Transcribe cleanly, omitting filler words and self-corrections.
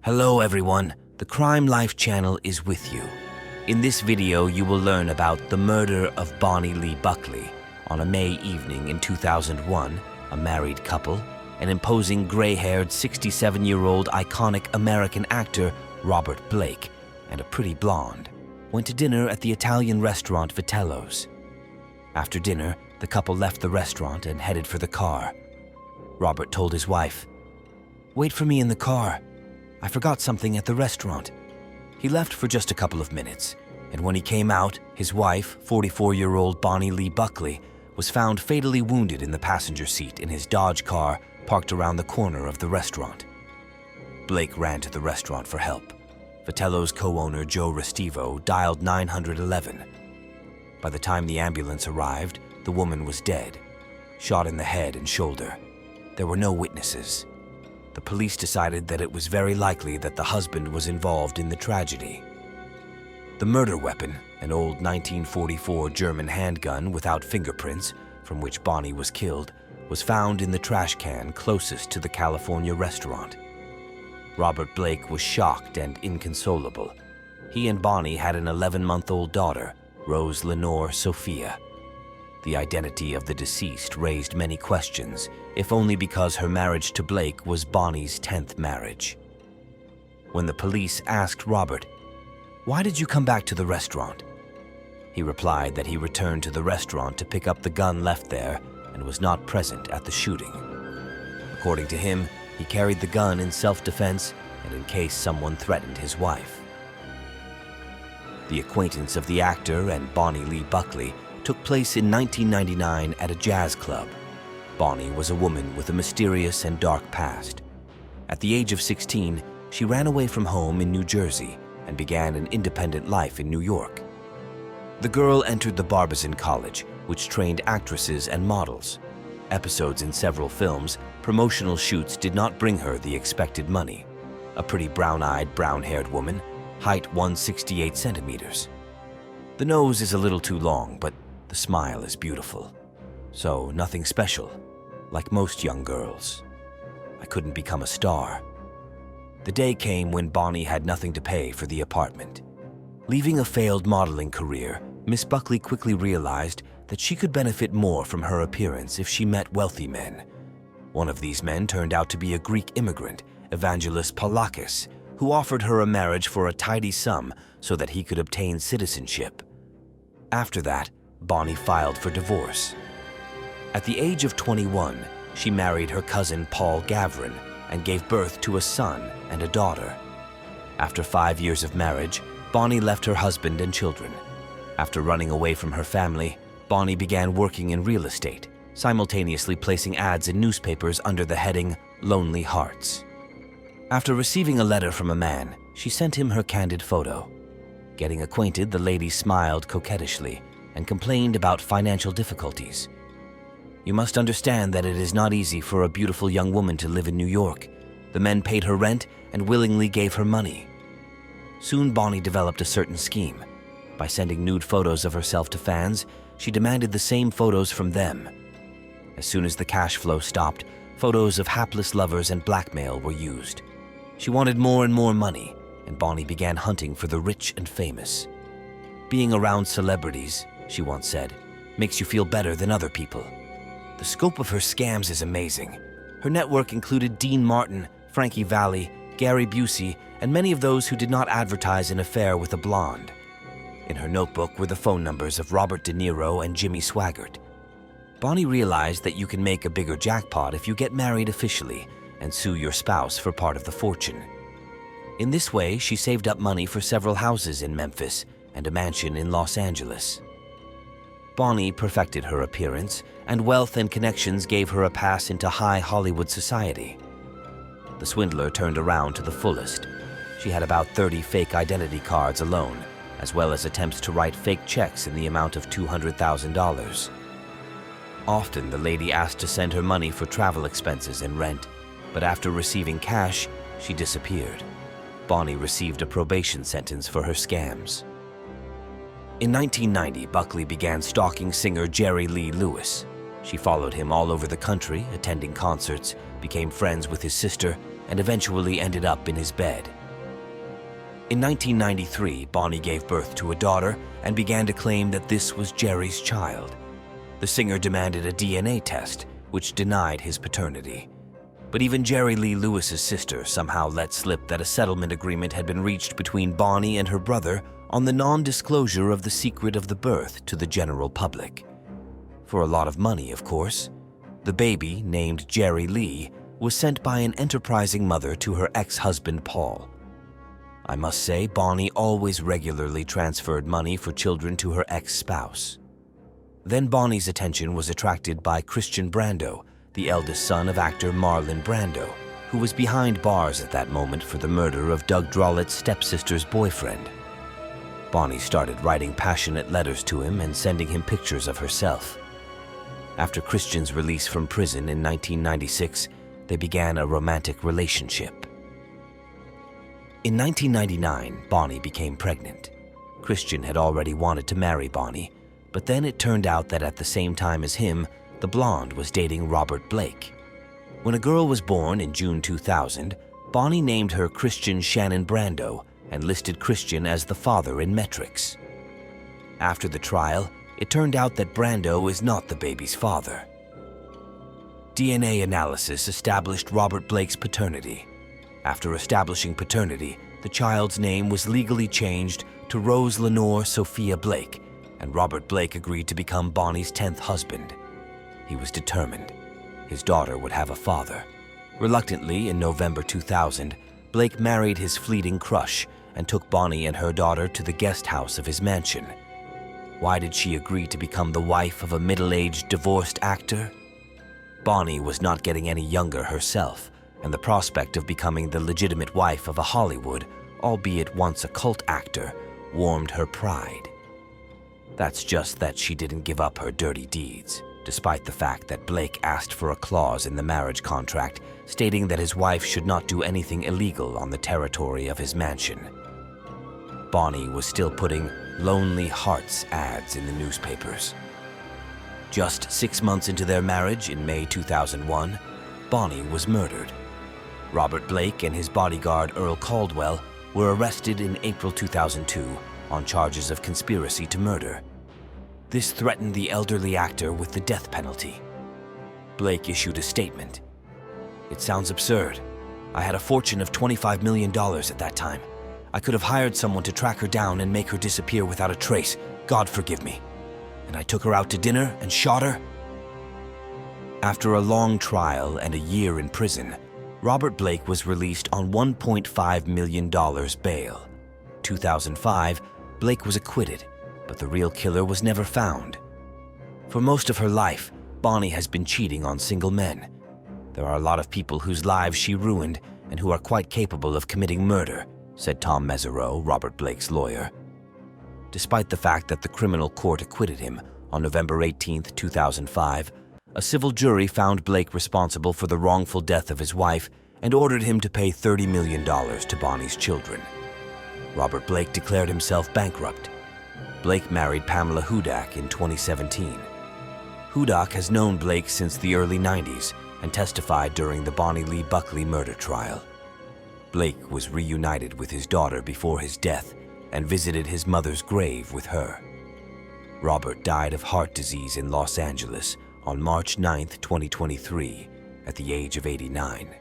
Hello everyone, the Crime Life channel is with you. In this video you will learn about the murder of Bonnie Lee Buckley on a May evening in 2001. A married couple, an imposing gray-haired 67-year-old iconic American actor Robert Blake, and a pretty blonde, went to dinner at the Italian restaurant Vitello's. After dinner, the couple left the restaurant and headed for the car. Robert told his wife, "Wait for me in the car. I forgot something at the restaurant." He left for just a couple of minutes, and when he came out, his wife, 44-year-old Bonnie Lee Buckley, was found fatally wounded in the passenger seat in his Dodge car parked around the corner of the restaurant. Blake ran to the restaurant for help. Vitello's co-owner Joe Restivo dialed 911. By the time the ambulance arrived, the woman was dead, shot in the head and shoulder. There were no witnesses. The police decided that it was very likely that the husband was involved in the tragedy. The murder weapon, an old 1944 German handgun without fingerprints, from which Bonnie was killed, was found in the trash can closest to the California restaurant. Robert Blake was shocked and inconsolable. He and Bonnie had an 11-month-old daughter, Rose Lenore Sophia. The identity of the deceased raised many questions, if only because her marriage to Blake was Bonnie's 10th marriage. When the police asked Robert, "Why did you come back to the restaurant?" he replied that he returned to the restaurant to pick up the gun left there and was not present at the shooting. According to him, he carried the gun in self-defense and in case someone threatened his wife. The acquaintance of the actor and Bonnie Lee Buckley took place in 1999 at a jazz club. Bonnie was a woman with a mysterious and dark past. At the age of 16, she ran away from home in New Jersey and began an independent life in New York. The girl entered the Barbizon College, which trained actresses and models. Episodes in several films, promotional shoots did not bring her the expected money. A pretty brown-eyed, brown-haired woman, height 168 centimeters. The nose is a little too long, but the smile is beautiful. So nothing special, like most young girls. I couldn't become a star. The day came when Bonnie had nothing to pay for the apartment. Leaving a failed modeling career, Miss Buckley quickly realized that she could benefit more from her appearance if she met wealthy men. One of these men turned out to be a Greek immigrant, Evangelos Palakis, who offered her a marriage for a tidy sum so that he could obtain citizenship. After that, Bonnie filed for divorce. At the age of 21, she married her cousin Paul Gavrin and gave birth to a son and a daughter. After 5 years of marriage, Bonnie left her husband and children. After running away from her family, Bonnie began working in real estate, simultaneously placing ads in newspapers under the heading Lonely Hearts. After receiving a letter from a man, she sent him her candid photo. Getting acquainted, the lady smiled coquettishly and complained about financial difficulties. "You must understand that it is not easy for a beautiful young woman to live in New York. The men paid her rent and willingly gave her money." Soon Bonnie developed a certain scheme. By sending nude photos of herself to fans, she demanded the same photos from them. As soon as the cash flow stopped, photos of hapless lovers and blackmail were used. She wanted more and more money, and Bonnie began hunting for the rich and famous. "Being around celebrities," she once said, "makes you feel better than other people." The scope of her scams is amazing. Her network included Dean Martin, Frankie Valli, Gary Busey, and many of those who did not advertise an affair with a blonde. In her notebook were the phone numbers of Robert De Niro and Jimmy Swaggart. Bonnie realized that you can make a bigger jackpot if you get married officially and sue your spouse for part of the fortune. In this way, she saved up money for several houses in Memphis and a mansion in Los Angeles. Bonnie perfected her appearance, and wealth and connections gave her a pass into high Hollywood society. The swindler turned around to the fullest. She had about 30 fake identity cards alone, as well as attempts to write fake checks in the amount of $200,000. Often, the lady asked to send her money for travel expenses and rent, but after receiving cash, she disappeared. Bonnie received a probation sentence for her scams. In 1990, Buckley began stalking singer Jerry Lee Lewis. She followed him all over the country, attending concerts, became friends with his sister, and eventually ended up in his bed. In 1993, Bonnie gave birth to a daughter and began to claim that this was Jerry's child. The singer demanded a DNA test, which denied his paternity. But even Jerry Lee Lewis's sister somehow let slip that a settlement agreement had been reached between Bonnie and her brother on the non-disclosure of the secret of the birth to the general public. For a lot of money, of course. The baby, named Jerry Lee, was sent by an enterprising mother to her ex-husband Paul. I must say, Bonnie always regularly transferred money for children to her ex-spouse. Then Bonnie's attention was attracted by Christian Brando, the eldest son of actor Marlon Brando, who was behind bars at that moment for the murder of Doug Drollett's stepsister's boyfriend. Bonnie started writing passionate letters to him and sending him pictures of herself. After Christian's release from prison in 1996, they began a romantic relationship. In 1999, Bonnie became pregnant. Christian had already wanted to marry Bonnie, but then it turned out that at the same time as him, the blonde was dating Robert Blake. When a girl was born in June 2000, Bonnie named her Christian Shannon Brando and listed Christian as the father in metrics. After the trial, it turned out that Brando is not the baby's father. DNA analysis established Robert Blake's paternity. After establishing paternity, the child's name was legally changed to Rose Lenore Sophia Blake, and Robert Blake agreed to become Bonnie's 10th husband. He was determined. His daughter would have a father. Reluctantly, in November 2000, Blake married his fleeting crush and took Bonnie and her daughter to the guest house of his mansion. Why did she agree to become the wife of a middle-aged divorced actor? Bonnie was not getting any younger herself, and the prospect of becoming the legitimate wife of a Hollywood, albeit once a cult actor, warmed her pride. That's just that she didn't give up her dirty deeds, despite the fact that Blake asked for a clause in the marriage contract stating that his wife should not do anything illegal on the territory of his mansion. Bonnie was still putting Lonely Hearts ads in the newspapers. Just 6 months into their marriage, in May 2001, Bonnie was murdered. Robert Blake and his bodyguard Earl Caldwell were arrested in April 2002 on charges of conspiracy to murder. This threatened the elderly actor with the death penalty. Blake issued a statement. "It sounds absurd. I had a fortune of $25 million at that time. I could have hired someone to track her down and make her disappear without a trace. God forgive me. And I took her out to dinner and shot her." After a long trial and a year in prison, Robert Blake was released on $1.5 million bail. 2005, Blake was acquitted, but the real killer was never found. For most of her life, Bonnie has been cheating on single men. There are a lot of people whose lives she ruined and who are quite capable of committing murder, said Tom Mesereau, Robert Blake's lawyer. Despite the fact that the criminal court acquitted him on November 18, 2005, a civil jury found Blake responsible for the wrongful death of his wife and ordered him to pay $30 million to Bonnie's children. Robert Blake declared himself bankrupt. Blake married Pamela Hudak in 2017. Hudak has known Blake since the early 90s and testified during the Bonnie Lee Buckley murder trial. Blake was reunited with his daughter before his death and visited his mother's grave with her. Robert died of heart disease in Los Angeles on March 9, 2023, at the age of 89.